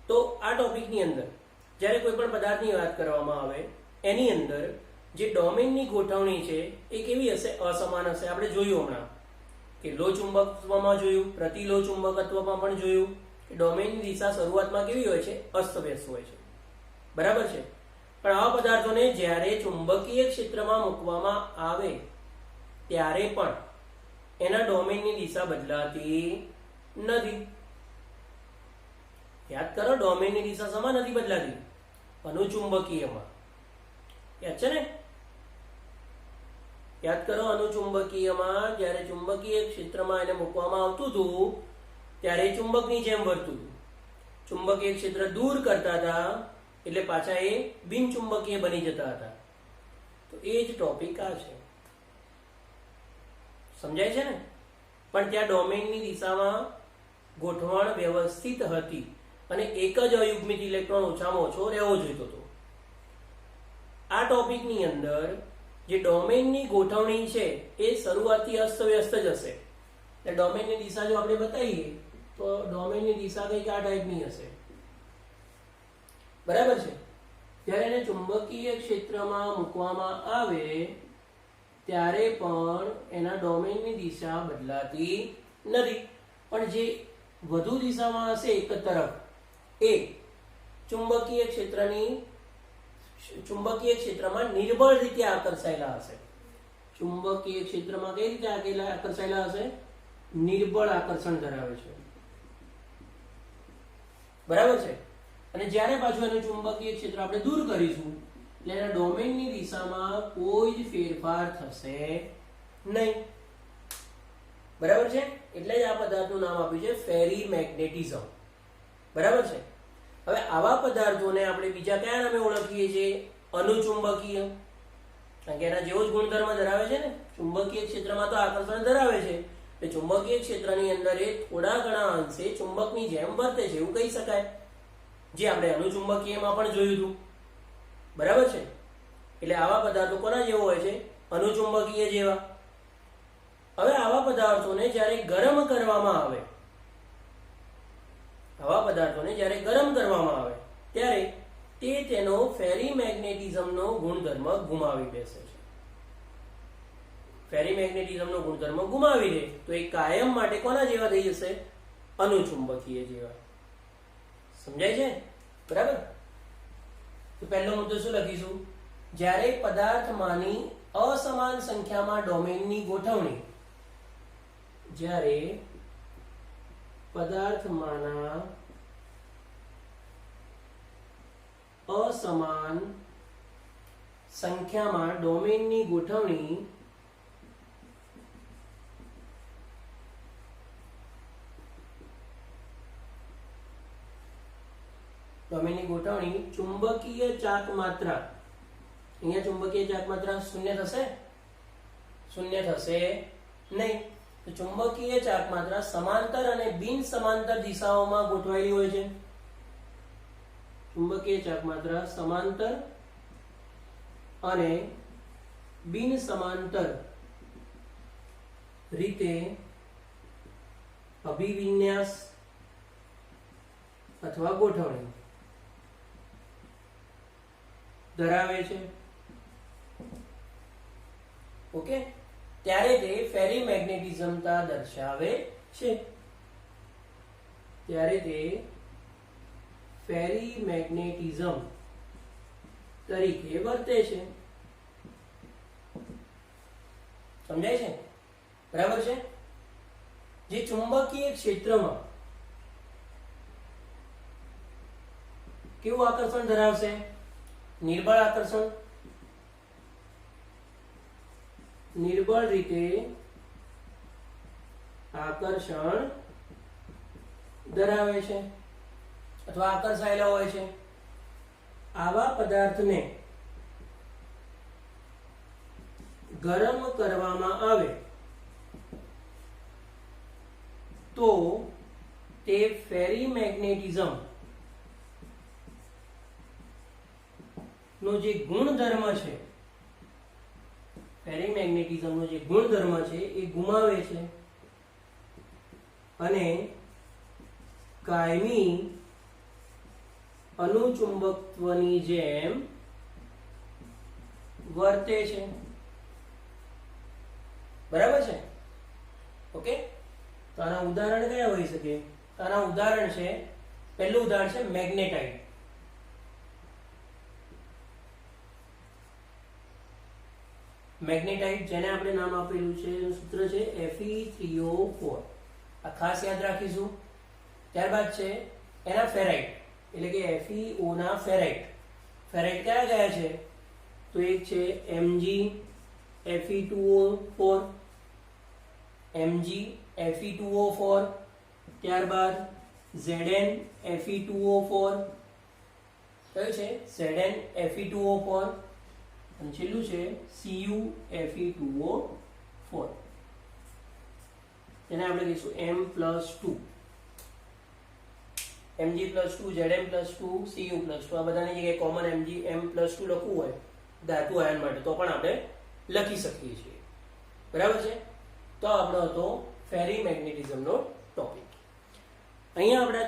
તો આ ટોપિકની અંદર જ્યારે કોઈ પણ પદાર્થની વાત કરવામાં આવે એની અંદર જે ડોમેઇનની ગોઠવણી છે એ કેવી હશે? અસમાન હશે. આપણે જોયું હમણાં કે લો ચુંબકત્વમાં જોયું, પ્રતિલો ચુંબકત્વમાં પણ જોયું કે ડોમેઇનની દિશા શરૂઆતમાં કેવી હોય છે? અસ્તવ્યસ્ત હોય છે. બરાબર છે? પણ આવા પદાર્થોને જ્યારે ચુંબકીય ક્ષેત્રમાં મૂકવામાં આવે ત્યારે પણ એના ડોમેઇનની દિશા બદલાતી નથી. યાદ કરો, ડોમેઇનની દિશા સમાન નથી બદલાતી. અનુચુંબકીયમાં યાદ છે ને? યાદ કરો, અનુચુંબકીયમાં જ્યારે ચુંબકીય ક્ષેત્રમાં એને મૂકવામાં આવતું હતું ત્યારે ચુંબકની જેમ વર્તું હતું. ચુંબકીય ક્ષેત્ર દૂર કરતા હતા એટલે પાછા એ બિનચુંબકીય બની જતા હતા. તો એ જ ટોપિક આ છે. સમજાય છે ને? પણ ત્યાં ડોમેઇનની દિશામાં ગોઠવણ વ્યવસ્થિત હતી. અને એક જ અયુગ્મિત ઇલેક્ટ્રોન ઓછામાં ઓછો રહેવો જોઈતો હતો. આ ટોપિકની અંદર જે ડોમેનની ગોઠવણી છે એ શરૂઆતથી અસ્તવ્યસ્ત જ હશે. એટલે ડોમેનની દિશા જો આપણે બતાવીએ તો ડોમેનની દિશા કંઈક આ ટાઈપની હશે, બરાબર છે. જ્યારે એને ચુંબકીય ક્ષેત્રમાં મૂકવામાં આવે ત્યારે પણ એના ડોમેનની દિશા બદલાતી નથી, પણ જે વધુ દિશામાં હશે એક તરફ એ ચુંબકીય ક્ષેત્રમાં નિર્બળ રીતે આકર્ષાયેલા હશે. ચુંબકીય ક્ષેત્રમાં કઈ રીતે આકર્ષાયેલા હશે? નિર્બળ આકર્ષણ ધરાવે છે, બરાબર છે. અને જ્યારે પાછું એનું ચુંબકીય ક્ષેત્ર આપણે દૂર કરીશું એટલે એના ડોમેનની દિશામાં કોઈ જ ફેરફાર થશે નહીં, બરાબર છે. એટલે જ આ પદાર્થનું નામ આપ્યું છે ફેરીમેગ્નેટિઝમ, બરાબર છે. હવે આવા પદાર્થોને આપણે બીજા કયા નામે ઓળખીએ છીએ? અનુચુંબકીય, કારણ કે એના જેવો જ ગુણધર્મ ધરાવે છે ને. ચુંબકીય ક્ષેત્રમાં તો આકર્ષણ ધરાવે છે, એટલે ચુંબકીય ક્ષેત્રની અંદર એ થોડા ઘણા અંશે ચુંબકની જેમ વર્તે છે એવું કહી શકાય, જે આપણે અનુચુંબકીયમાં પણ જોયું હતું, બરાબર છે. એટલે આવા પદાર્થો કોના જેવો હોય છે? અનુચુંબકીય જેવા. હવે આવા પદાર્થોને જ્યારે ગરમ કરવામાં આવે ત્યારે તે તેનો ફેરીમેગ્નેટિઝમનો ગુણધર્મ ગુમાવી બેસે છે. ફેરીમેગ્નેટિઝમનો ગુણધર્મ ગુમાવી દે તો એ કાયમ માટે કોના જેવા થઈ જશે? અનુચુંબકીય જેવા. સમજાય છે? બરાબર. તો પહેલો મુદ્દો શું લખીશું? જ્યારે પદાર્થમાંની અસમાન સંખ્યામાં ડોમેનની ગોઠવણી, જ્યારે પદાર્થમાંના અસમાન સંખ્યામાં ડોમેનની ગોઠવણી ચુંબકીય ચાક માત્રા, અહીંયા ચુંબકીય ચાક માત્રા શૂન્ય થશે નહીં. તો ચુંબકીય ચાક માત્રા સમાંતર અને બિન સમાંતર દિશાઓમાં ગોઠવાયેલી હોય છે. ચુંબકીય ચાક માત્રા સમાંતર અને બિન સમાંતર રીતે અભિવિન્યાસ અથવા ગોઠવણી ધરાવે છે. ઓકે, ત્યારે તે ફેરીમેગ્નેટિઝમતા દર્શાવે છે. ફેરીમેગ્નેટિઝમ તરીકે વર્તે છે. સમજાય છે? બરાબર છે. જે ચુંબકીય ક્ષેત્રમાં કેવું આકર્ષણ ધરાવશે? નિર્બળ આકર્ષણ. નિર્બળ રીતે આકર્ષણ ધરાવે છે અથવા આકર્ષાયેલા હોય છે. આવા પદાર્થને ગરમ કરવામાં આવે તો તે ફેરીમેગ્નેટિઝમ નો જે ગુણધર્મ છે, ફેરીમેગ્નેટિઝમનો જે ગુણધર્મ છે એ ગુમાવે છે અને કાયમી અનુચુંબકત્વની જેમ વર્તે છે. બરાબર છે? ઓકે. તો આના ઉદાહરણ કયા હોઈ શકે? આના ઉદાહરણ છે, પહેલું ઉદાહરણ છે મેગ્નેટાઇટ. મેગ્નેટાઇટ જેને આપણે નામ આપેલું છે, સૂત્ર છે Fe3O4. આ ખાસ યાદ રાખીશું. ત્યારબાદ છે એના ફેરાઇટ, એટલે કે FeO ના ફેરાઇટ. ફેરાઇટ કયા કયા છે? તો એક છે Mg Fe2O4, Mg Fe2O4, ત્યારબાદ Zn Fe2O4, કયું છે? Zn Fe2O4, અને છેલ્લું છે Cu Fe2O4. તેને આપણે કહીશું M+2. Mg+2 Zn+2 Cu+2 આ બધાની જગ્યાએ કોમન Mg+2 લખવું હોય ધાતુ આયન માટે તો પણ આપણે લખી શકીએ છીએ. બરાબર છે. તો આપણો હતો ફેરીમેગ્નેટિઝમનો ટોપિક. અહીંયા આપણા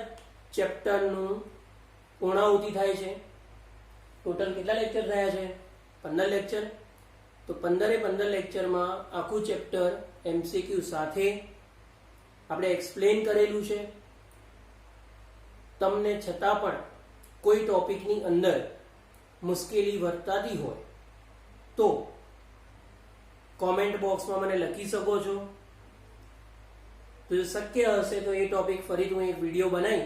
ચેપ્ટરનું પૂર્ણાહુતિ થાય છે. ટોટલ કેટલા લેક્ચર થયા છે? 15 લેક્ચર. તો 15 લેક્ચરમાં આખું ચેપ્ટર MCQ સાથે આપણે એક્સપ્લેન કરેલું છે. તમને છતાં પણ કોઈ ટોપિકની અંદર મુશ્કેલી વર્તાતી હોય તો કોમેન્ટ બોક્સમાં મને લખી શકો છો. તો જો શક્ય હશે તો એ ટોપિક ફરીથી હું એક વિડીયો બનાવી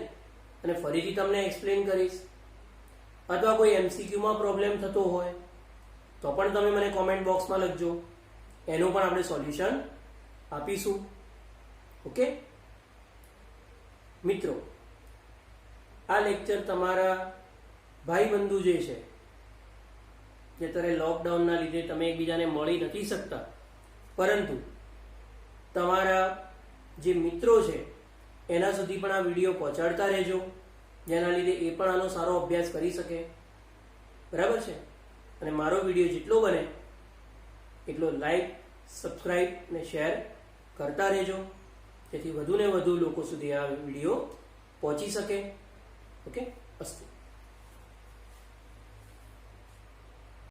અને ફરીથી તમને એક્સપ્લેન કરીશ. અથવા કોઈ MCQમાં પ્રોબ્લેમ થતો હોય તો પણ તમે મને કોમેન્ટ બોક્સમાં લખજો, એનું પણ આપણે સોલ્યુશન આપીશું. ઓકે મિત્રો, આ લેક્ચર તમારા ભાઈ બંધુ જે છે, જે અત્યારે લોકડાઉનના લીધે તમે એકબીજાને મળી નથી શકતા, પરંતુ તમારા જે મિત્રો છે એના સુધી પણ આ વિડીયો પહોંચાડતા રહેજો, જેના લીધે એ પણ આનો સારો અભ્યાસ કરી શકે. બરાબર છે. અને મારો વિડીયો જેટલો બને એટલો લાઈક, સબસ્ક્રાઈબ અને શેર કરતા રહેજો, જેથી વધુ ને વધુ લોકો સુધી આ વિડીયો પહોંચી શકે. ઓકે, અસ્તુ.